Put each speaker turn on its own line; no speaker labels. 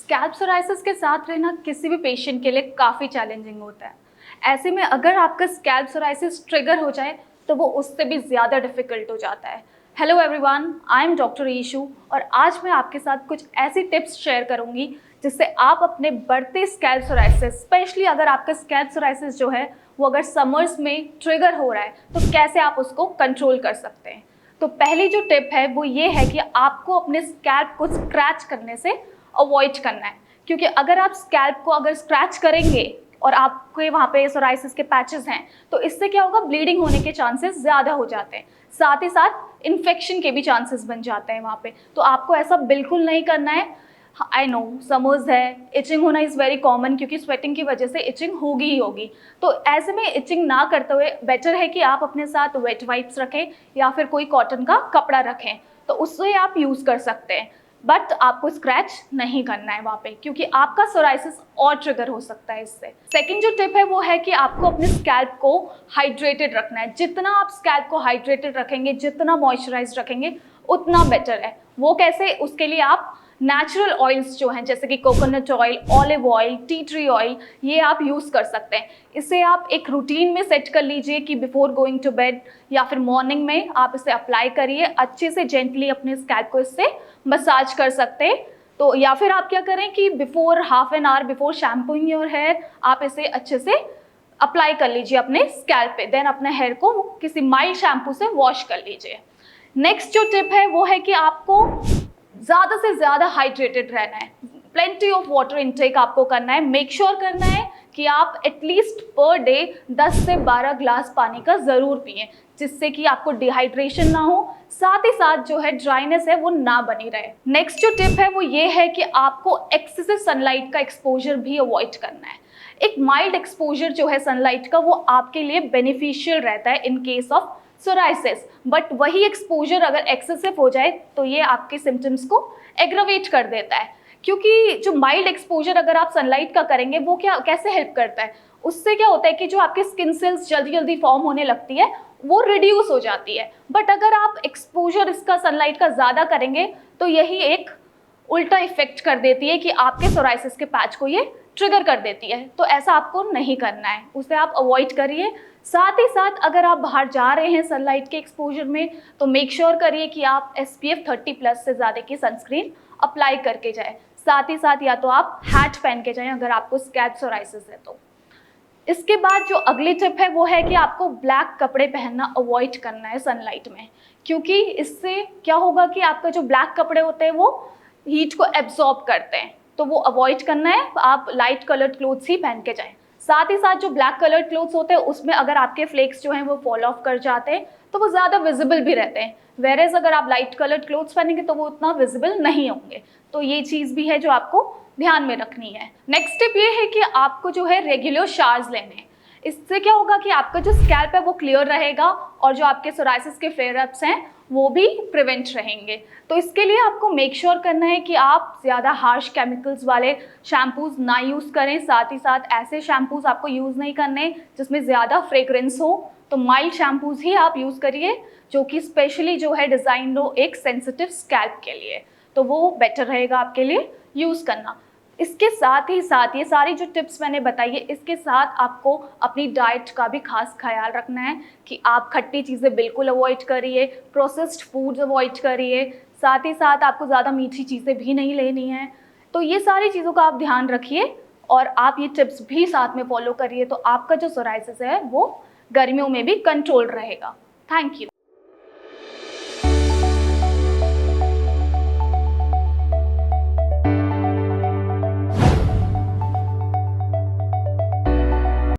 Scalp psoriasis के साथ रहना किसी भी पेशेंट के लिए काफ़ी चैलेंजिंग होता है। ऐसे में अगर आपका स्कैल्प सोराइसिस ट्रिगर हो जाए तो वो उससे भी ज़्यादा डिफ़िकल्ट हो जाता है। Hello everyone, I am doctor Ishu और आज मैं आपके साथ कुछ ऐसी टिप्स शेयर करूंगी जिससे आप अपने बढ़ते स्कैल्प सोराइसिस, स्पेशली अगर आपका स्कैल्प सोराइसिस जो है वो अगर समर्स में ट्रिगर हो रहा है तो कैसे आप उसको कंट्रोल कर सकते हैं। तो पहली जो टिप है वो ये है कि आपको अपने स्कैल्प को स्क्रैच करने से अवॉइड करना है, क्योंकि अगर आप स्कैल्प को अगर स्क्रैच करेंगे और आपके वहाँ पे सोराइसिस के पैचेस हैं तो इससे क्या होगा, ब्लीडिंग होने के चांसेस ज़्यादा हो जाते हैं, साथ ही साथ इन्फेक्शन के भी चांसेस बन जाते हैं वहाँ पे। तो आपको ऐसा बिल्कुल नहीं करना है। आई नो समर्स है, इचिंग होना इज़ वेरी कॉमन, क्योंकि स्वेटिंग की वजह से इचिंग होगी ही होगी। तो ऐसे में इचिंग ना करते हुए बेटर है कि आप अपने साथ वेट वाइप्स रखें या फिर कोई कॉटन का कपड़ा रखें, तो उससे आप यूज़ कर सकते हैं। बट आपको स्क्रैच नहीं करना है वहाँ पे, क्योंकि आपका सोराइसिस और ट्रिगर हो सकता है इससे। सेकंड जो टिप है वो है कि आपको अपने स्कैल्प को हाइड्रेटेड रखना है। जितना आप स्कैल्प को हाइड्रेटेड रखेंगे, जितना मॉइस्चराइज रखेंगे, उतना बेटर है। वो कैसे? उसके लिए आप नेचुरल ऑयल्स जो हैं जैसे कि coconut oil, olive oil, tea tree oil, ये आप यूज़ कर सकते हैं। इसे आप एक रूटीन में सेट कर लीजिए कि बिफोर गोइंग टू बेड या फिर मॉर्निंग में आप इसे अप्लाई करिए। अच्छे से जेंटली अपने स्कैल्प को इससे मसाज कर सकते हैं। तो या फिर आप क्या करें कि before half an hour before shampooing your hair आप इसे अच्छे से अप्लाई कर लीजिए अपने स्कैल्प पे। देन अपने हेयर को किसी माइल्ड शैम्पू से वॉश कर लीजिए। नेक्स्ट जो टिप है वो है कि आपको ज़्यादा से ज़्यादा हाइड्रेटेड रहना है। प्लेंटी ऑफ वाटर इनटेक आपको करना है। मेक श्योर करना है कि आप एटलीस्ट पर डे 10 से 12 ग्लास पानी का ज़रूर पिएं, जिससे कि आपको डिहाइड्रेशन ना हो, साथ ही साथ जो है ड्राइनेस है वो ना बनी रहे। नेक्स्ट जो टिप है वो ये है कि आपको एक्सेसिव सनलाइट का एक्सपोजर भी अवॉइड करना है। एक माइल्ड एक्सपोजर जो है सनलाइट का वो आपके लिए बेनिफिशियल रहता है in case of psoriasis, but वही एक्सपोजर अगर एक्सेसिव हो जाए तो ये आपके सिम्टम्स को एग्रवेट कर देता है। क्योंकि जो माइल्ड एक्सपोजर अगर आप सनलाइट का करेंगे वो क्या कैसे हेल्प करता है, उससे क्या होता है कि जो आपके स्किन सेल्स जल्दी जल्दी फॉर्म होने लगती है वो रिड्यूस हो जाती है। बट अगर आप एक्सपोजर इसका सनलाइट का ज़्यादा करेंगे तो यही एक उल्टा इफेक्ट कर देती है कि आपके सोराइसिस के पैच को ये ट्रिगर कर देती है। तो ऐसा आपको नहीं करना है, उसे आप अवॉइड करिए। साथ ही साथ अगर आप बाहर जा रहे हैं सनलाइट के एक्सपोजर में तो मेक श्योर करिए कि आप SPF 30+ से ज़्यादा की सनस्क्रीन अप्लाई करके जाएं। साथ ही साथ या तो आप हैट पहन के जाएं अगर आपको स्कैल्प सोराइसिस है तो। इसके बाद जो अगली टिप है वो है कि आपको ब्लैक कपड़े पहनना अवॉइड करना है सनलाइट में, क्योंकि इससे क्या होगा कि आपका जो ब्लैक कपड़े होते हैं वो हीट को एब्जॉर्ब करते हैं, तो वो अवॉइड करना है। आप लाइट कलर्ड क्लोथ्स ही पहन के जाएं। साथ ही साथ जो ब्लैक कलर्ड क्लोथ्स होते हैं उसमें अगर आपके फ्लेक्स जो हैं वो फॉल ऑफ कर जाते हैं तो वो ज़्यादा विजिबल भी रहते हैं, वेरेज अगर आप लाइट कलर्ड क्लोथ्स पहनेंगे तो वो उतना विजिबल नहीं होंगे। तो ये चीज़ भी है जो आपको ध्यान में रखनी है। नेक्स्ट टिप ये है कि आपको जो है रेगुलर शावर्स लेने हैं। इससे क्या होगा कि आपका जो स्कैल्प है वो क्लियर रहेगा और जो आपके सोराइसिस के फ्लेयर अप्स हैं वो भी प्रिवेंट रहेंगे। तो इसके लिए आपको मेक श्योर करना है कि आप ज़्यादा हार्श केमिकल्स वाले शैम्पूज़ ना यूज़ करें। साथ ही साथ ऐसे शैम्पूज़ आपको यूज़ नहीं करने जिसमें ज़्यादा फ्रेग्रेंस हो, तो माइल्ड शैम्पूज़ ही आप यूज़ करिए जो कि स्पेशली जो है डिज़ाइन हो एक सेंसिटिव स्कैल्प के लिए, तो वो बेटर रहेगा आपके लिए यूज़ करना। इसके साथ ही साथ ये सारी जो टिप्स मैंने बताई है, इसके साथ आपको अपनी डाइट का भी खास ख्याल रखना है कि आप खट्टी चीज़ें बिल्कुल अवॉइड करिए, प्रोसेस्ड फूड्स अवॉइड करिए, साथ ही साथ आपको ज़्यादा मीठी चीज़ें भी नहीं लेनी हैं। तो ये सारी चीज़ों का आप ध्यान रखिए और आप ये टिप्स भी साथ में फॉलो करिए, तो आपका जो सोराइसिस है वो गर्मियों में भी कंट्रोल रहेगा। Thank you.